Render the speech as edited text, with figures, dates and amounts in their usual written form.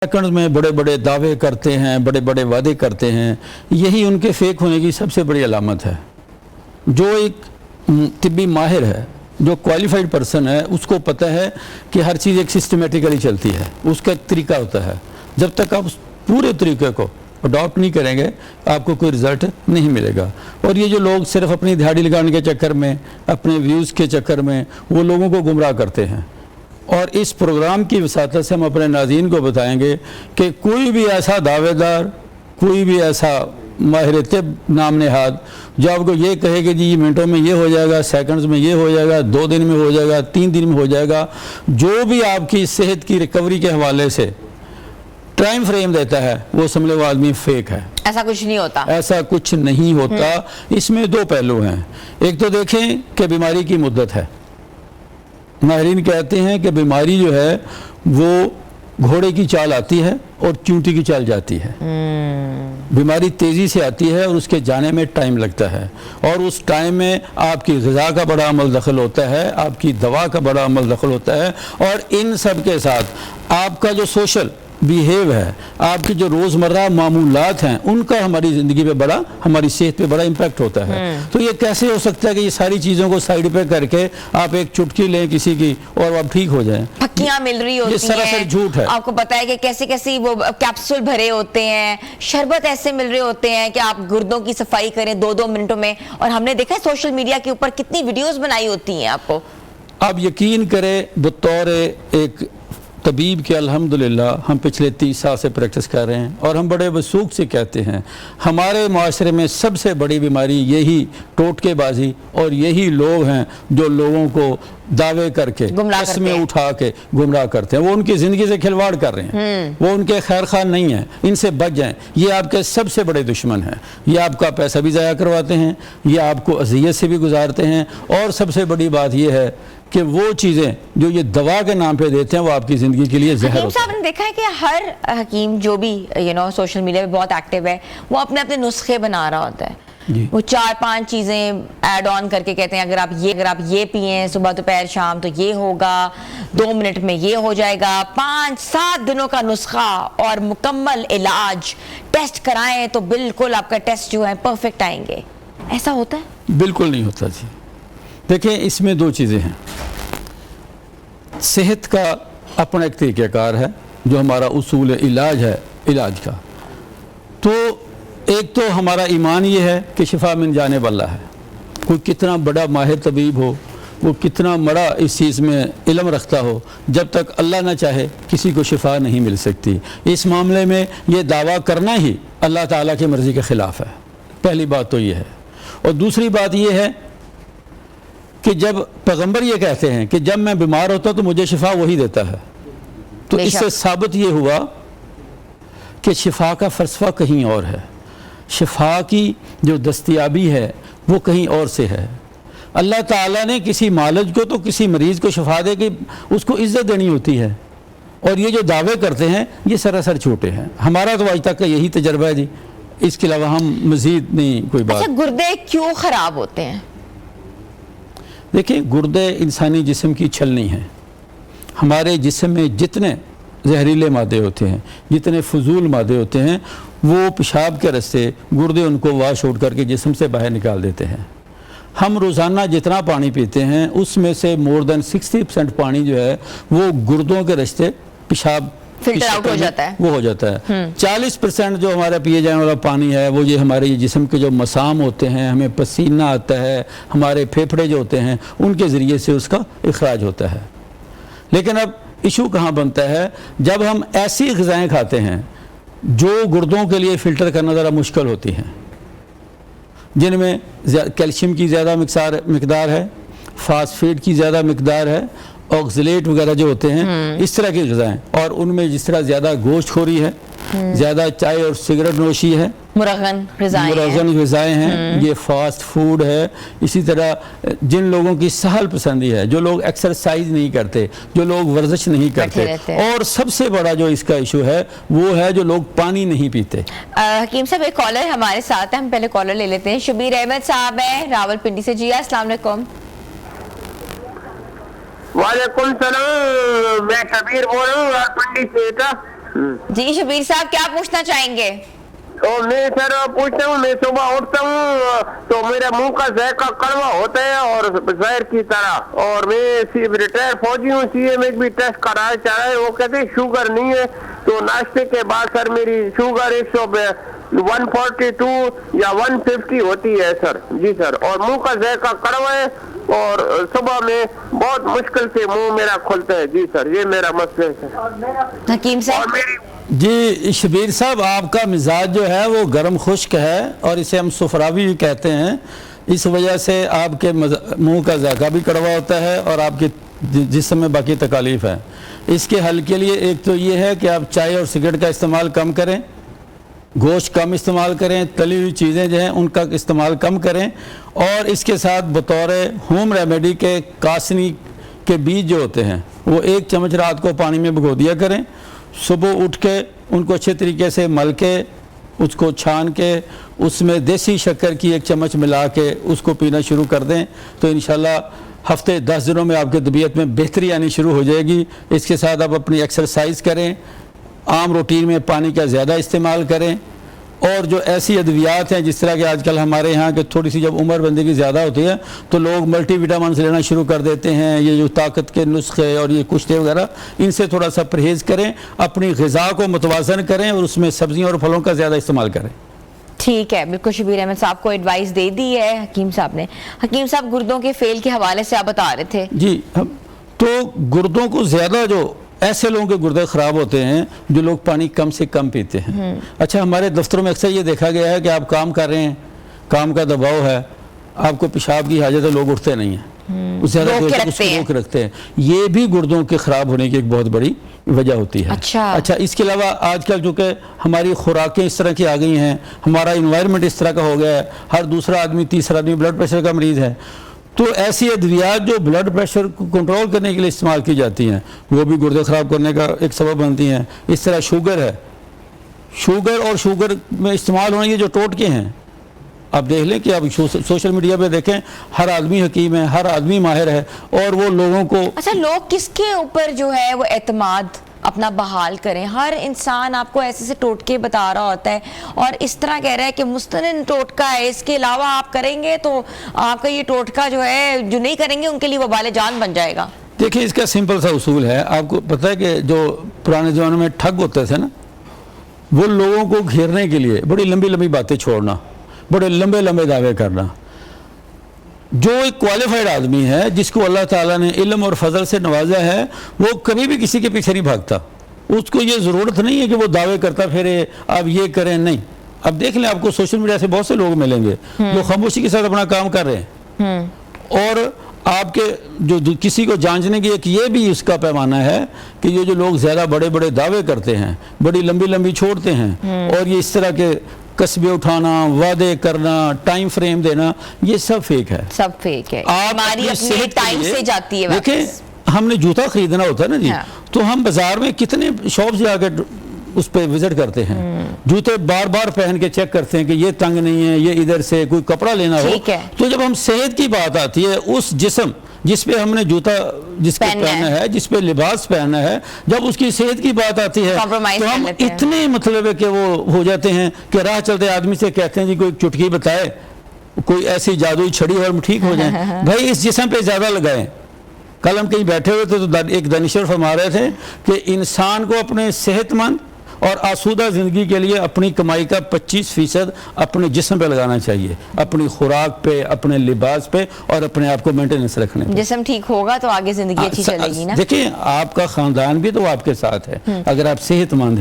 Second में बड़े बड़े दावे करते हैं, बड़े बड़े वादे करते हैं। यही उनके फेक होने की सबसे बड़ी अलामत है। जो एक तिब्बी माहिर है, जो क्वालिफाइड पर्सन है, उसको पता है कि हर चीज़ एक सिस्टमेटिकली चलती है, उसका एक तरीका होता है। जब तक आप पूरे तरीके को अडॉप्ट नहीं करेंगे आपको कोई रिज़ल्ट नहीं मिलेगा। और ये जो लोग सिर्फ अपनी दिहाड़ी लगाने के चक्कर में, अपने व्यूज़ के चक्कर में वो लोगों को गुमराह करते हैं। और इस प्रोग्राम की वसातत से हम अपने नाज़रीन को बताएंगे कि कोई भी ऐसा दावेदार, कोई भी ऐसा माहिर तिब नाम नहाद जो आपको ये कहे कि जी मिनटों में ये हो जाएगा, सेकंड्स में ये हो जाएगा, 2 दिन में हो जाएगा, 3 दिन में हो जाएगा, जो भी आपकी सेहत की रिकवरी के हवाले से टाइम फ्रेम देता है वो समझ लो आदमी फेक है। ऐसा कुछ नहीं होता। ऐसा कुछ नहीं होता। इसमें 2 पहलू हैं। एक तो देखें कि बीमारी की मुद्दत है। माहिरीन कहते हैं कि बीमारी जो है वो घोड़े की चाल आती है और चूंटी की चाल जाती है। बीमारी तेज़ी से आती है और उसके जाने में टाइम लगता है, और उस टाइम में आपकी ग़िज़ा का बड़ा अमल दखल होता है, आपकी दवा का बड़ा अमल दखल होता है, और इन सब के साथ आपका जो सोशल बिहेव है, आपकी जो रोज़मर्रा मामूलात हैं, उनका हमारी ज़िंदगी पे बड़ा, हमारी सेहत पे बड़ा इम्पैक्ट होता है। तो ये कैसे हो सकता है कि ये सारी चीज़ों को साइड पे करके आप एक चुटकी लें किसी की और आप ठीक हो जाएं? पक्कियां मिल रही होती हैं, ये सरासर झूठ है। आपको पता है कि कैसे कैसे वो कैप्सूल भरे होते हैं, शरबत ऐसे मिल रहे होते हैं कि आप गुर्दों की सफाई करें 2-2 मिनटों में। और हमने देखा है सोशल मीडिया के ऊपर कितनी वीडियोस बनाई होती हैं। आपको आप यकीन करें, बतौर एक तबीब के अल्हम्दुलिल्लाह हम पिछले 30 साल से प्रैक्टिस कर रहे हैं, और हम बड़े वसूख से कहते हैं हमारे माशरे में सबसे बड़ी बीमारी यही टोटकेबाजी और यही लोग हैं जो लोगों को दावे करके कस्में उठा के गुमराह करते हैं। वो उनकी ज़िंदगी से खिलवाड़ कर रहे हैं, वो उनके खैर खान नहीं हैं। इनसे बच जाएं, ये आपके सबसे बड़े दुश्मन हैं। ये आपका पैसा भी ज़ाया करवाते हैं, ये आपको अज़ियत से भी गुजारते हैं, और सबसे बड़ी बात ये है कि वो चीज़ें जो ये दवा के नाम पे देते हैं वो आपकी ज़िंदगी के लिए जहर होता है। आपने देखा है कि हर हकीम जो भी सोशल मीडिया पे बहुत एक्टिव है, वो अपने अपने नुस्खे बना रहा होता है। वो 4-5 चीज़ें ऐड ऑन करके कहते हैं अगर आप ये पिएं सुबह दोपहर शाम तो ये होगा, 2 मिनट में ये हो जाएगा, 5-7 दिनों का नुस्खा और मुकम्मल इलाज। टेस्ट कराएं तो बिल्कुल आपका टेस्ट जो है परफेक्ट आएंगे। ऐसा होता है? बिल्कुल नहीं होता जी। देखिए, इसमें 2 चीज़ें हैं। सेहत का अपना एक तरीक़ाकार है जो हमारा उसूल इलाज है, इलाज का। तो एक तो हमारा ईमान ये है कि शिफा मिन जाने वाला है। कोई कितना बड़ा माहिर तबीब हो, वो कितना बड़ा इस चीज़ में इल्म रखता हो, जब तक अल्लाह ना चाहे किसी को शिफा नहीं मिल सकती। इस मामले में ये दावा करना ही अल्लाह ताला की मर्ज़ी के ख़िलाफ़ है। पहली बात तो ये है। और दूसरी बात ये है कि जब पैगंबर ये कहते हैं कि जब मैं बीमार होता तो मुझे शिफा वही देता है, तो इससे साबित ये हुआ कि शिफा का फ़लसफ़ा कहीं और है। शिफा की जो दस्तयाबी है वो कहीं और से है। अल्लाह ताला ने किसी मालिज को तो किसी मरीज़ को शिफा दे के उसको इज़्ज़त देनी होती है, और ये जो दावे करते हैं ये सरासर छोटे हैं। हमारा तो आज तक का यही तजर्बा है जी, इसके अलावा हम मज़ीद नहीं कोई बात। अच्छा, गुर्दे क्यों ख़राब होते हैं? देखिए, गुर्दे इंसानी जिस्म की छलनी है। हमारे जिस्म में जितने जहरीले मादे होते हैं, जितने फजूल मादे होते हैं, वो पेशाब के रास्ते गुर्दे उनको वाश आउट करके जिस्म से बाहर निकाल देते हैं। हम रोज़ाना जितना पानी पीते हैं उसमें से मोर देन 60% पानी जो है वो गुर्दों के रास्ते पेशाब फिल्टर आउट हो जाता है, वो हो जाता है। 40% जो हमारा पिए जाने वाला पानी है वो ये हमारे जिस्म के जो मसाम होते हैं, हमें पसीना आता है, हमारे फेफड़े जो होते हैं उनके ज़रिए से उसका इखराज होता है। लेकिन अब इशू कहाँ बनता है, जब हम ऐसी ग़िज़ाएँ खाते हैं जो गुर्दों के लिए फ़िल्टर करना ज़रा मुश्किल होती हैं, जिनमें कैल्शियम की ज़्यादा मिकदार है, फास्फेट की ज़्यादा मिकदार है, ऑक्सलेट वगैरह जो होते हैं, इस तरह की ग़िज़ाएँ, और उनमें जिस तरह ज़्यादा गोश्तखोरी है, ज़्यादा चाय और सिगरेट नोशी है, मुरगन ग़िज़ाएँ हैं, ये फास्ट फूड है। इसी तरह जिन लोगों की सहल पसंदी है, जो लोग एक्सरसाइज नहीं करते, जो लोग वर्जिश नहीं करते, और सबसे बड़ा जो इसका इशू है वो है जो लोग पानी नहीं पीते। हकीम साहब, एक कॉलर हमारे साथ है, हम पहले कॉलर ले लेते हैं। शबीर अहमद साहब हैं रावलपिंडी से। जी अस्सलाम वालेकुम। वालेकुम सलाम, मैं शबीर बोल रहा हूँ रावलपिंडी से। جی شبیر صاحب کیا پوچھنا چاہیں گے؟ تو میں سر پوچھتا ہوں، میں صبح اٹھتا ہوں تو میرا منہ کا ذائقہ کڑوا ہوتا ہے اور زہر کی طرح، اور میں ریٹائر فوجی ہوں، سی اے میں بھی ٹیسٹ کرایا چاہ رہا ہے، وہ کہتے ہیں شوگر نہیں ہے، تو ناشتے کے بعد سر میری شوگر 142 یا 150 ہوتی ہے سر. جی سر، اور منہ کا ذائقہ کڑوا ہے اور صبح میں بہت مشکل سے منہ میرا کھلتا ہے. جی سر، یہ میرا مسئلہ ہے سر. حکیم صاحب. اور میری جی شبیر صاحب، آپ کا مزاج جو ہے وہ گرم خشک ہے اور اسے ہم سفراوی بھی کہتے ہیں. اس وجہ سے آپ کے منہ کا ذائقہ بھی کڑوا ہوتا ہے اور آپ کے جسم میں باقی تکالیف ہے. اس کے حل کے لیے ایک تو یہ ہے کہ آپ چائے اور سگریٹ کا استعمال کم کریں، گوشت کم استعمال کریں، تلی ہوئی چیزیں جو ہیں ان کا استعمال کم کریں، اور اس کے ساتھ بطور ہوم ریمیڈی کے کاسنی کے بیج جو ہوتے ہیں وہ 1 چمچ رات کو پانی میں بھگو دیا کریں. صبح اٹھ کے ان کو اچھے طریقے سے مل کے اس کو چھان کے اس میں دیسی شکر کی 1 چمچ ملا کے اس کو پینا شروع کر دیں تو انشاءاللہ ہفتے 10 دنوں میں آپ کی طبیعت میں بہتری آنی شروع ہو جائے گی. اس کے ساتھ آپ اپنی ایکسرسائز کریں، عام روٹین میں پانی کا زیادہ استعمال کریں، اور جو ایسی ادویات ہیں جس طرح کہ آج کل ہمارے ہاں کہ تھوڑی سی جب عمر بندے کی زیادہ ہوتی ہے تو لوگ ملٹی وٹامنز لینا شروع کر دیتے ہیں، یہ جو طاقت کے نسخے اور یہ کشتے وغیرہ، ان سے تھوڑا سا پرہیز کریں، اپنی غذا کو متوازن کریں اور اس میں سبزیاں اور پھلوں کا زیادہ استعمال کریں. ٹھیک ہے، بالکل شبیر احمد صاحب کو ایڈوائس دے دی ہے حکیم صاحب نے. حکیم صاحب گردوں کے فیل کے حوالے سے آپ بتا رہے تھے. جی، تو گردوں کو زیادہ جو ایسے لوگوں کے گردے خراب ہوتے ہیں جو لوگ پانی کم سے کم پیتے ہیں. اچھا، ہمارے دفتروں میں اکثر یہ دیکھا گیا ہے کہ آپ کام کر رہے ہیں، کام کا دباؤ ہے، آپ کو پیشاب کی حاجت ہے، لوگ اٹھتے نہیں ہیں، زیادہ دیر تک اس کو روک رکھتے ہیں. یہ بھی گردوں کے خراب ہونے کی ایک بہت بڑی وجہ ہوتی ہے. اچھا، اس کے علاوہ آج کل چونکہ ہماری خوراکیں اس طرح کی آ گئی ہیں، ہمارا انوائرمنٹ اس طرح کا ہو گیا ہے، ہر دوسرا آدمی تیسرا آدمی بلڈ پریشر کا مریض ہے، تو ایسی ادویات جو بلڈ پریشر کو کنٹرول کرنے کے لیے استعمال کی جاتی ہیں وہ بھی گردے خراب کرنے کا ایک سبب بنتی ہیں. اس طرح شوگر ہے، شوگر اور شوگر میں استعمال ہونے یہ جو ٹوٹکے ہیں، آپ دیکھ لیں کہ اب سوشل میڈیا پہ دیکھیں، ہر آدمی حکیم ہے، ہر آدمی ماہر ہے، اور وہ لوگوں کو اچھا لوگ کس کے اوپر جو ہے وہ اعتماد اپنا بحال کریں؟ ہر انسان آپ کو ایسے سے ٹوٹکے بتا رہا ہوتا ہے اور اس طرح کہہ رہا ہے کہ مستند ٹوٹکا ہے، اس کے علاوہ آپ کریں گے تو آپ کا یہ ٹوٹکا جو ہے جو نہیں کریں گے ان کے لیے وبال جان بن جائے گا. دیکھیں، اس کا سمپل سا اصول ہے. آپ کو پتہ ہے کہ جو پرانے زمانے میں ٹھگ ہوتے تھے نا، وہ لوگوں کو گھیرنے کے لیے بڑی لمبی لمبی باتیں چھوڑنا، بڑے لمبے لمبے دعوے کرنا. جو ایک کوالیفائڈ آدمی ہے جس کو اللہ تعالیٰ نے علم اور فضل سے نوازا ہے، وہ کبھی بھی کسی کے پیچھے نہیں بھاگتا. اس کو یہ ضرورت نہیں ہے کہ وہ دعوے کرتا پھرے آپ یہ کریں، نہیں. اب دیکھ لیں، آپ کو سوشل میڈیا سے بہت سے لوگ ملیں گے جو خاموشی کے ساتھ اپنا کام کر رہے ہیں، اور آپ کے جو کسی کو جانچنے کی ایک یہ بھی اس کا پیمانہ ہے کہ یہ جو لوگ زیادہ بڑے بڑے دعوے کرتے ہیں، بڑی لمبی لمبی چھوڑتے ہیں، اور یہ اس طرح کے قصبے اٹھانا، وعدے کرنا، ٹائم فریم دینا، یہ سب فیک ہے. سب فیک ہے. ہماری اپنے ٹائم سے جاتی ہے. دیکھیں، ہم نے جوتا خریدنا ہوتا ہے نا جی، تو ہم بازار میں کتنے شاپس جا کے اس پہ وزٹ کرتے ہیں، جوتے بار بار پہن کے چیک کرتے ہیں کہ یہ تنگ نہیں ہے، یہ ادھر سے کوئی کپڑا لینا ہو. تو جب ہم صحت کی بات آتی ہے، اس جسم جس پہ ہم نے جوتا جس پہ پہننا ہے، جس پہ لباس پہننا ہے، جب اس کی صحت کی بات آتی ہے تو ہم اتنے مطلب ہے کہ وہ ہو جاتے ہیں کہ راہ چلتے آدمی سے کہتے ہیں جی کوئی چٹکی بتائے، کوئی ایسی جادوئی چھڑی اور ہم ٹھیک ہو جائیں. بھائی اس جسم پہ زیادہ لگائیں. کل ہم کہیں بیٹھے ہوئے تھے تو ایک دانشور فرما رہے تھے کہ انسان کو اپنے صحت مند اور آسودہ زندگی کے لیے اپنی کمائی کا 25% اپنے جسم پہ لگانا چاہیے، اپنی خوراک پہ، اپنے لباس پہ، اور اپنے آپ کو مینٹیننس رکھنے پہ. جسم ٹھیک ہوگا تو آگے زندگی اچھی چلے گی نا. دیکھیں، آپ کا خاندان بھی تو آپ کے ساتھ ہے. اگر آپ صحت مند ہیں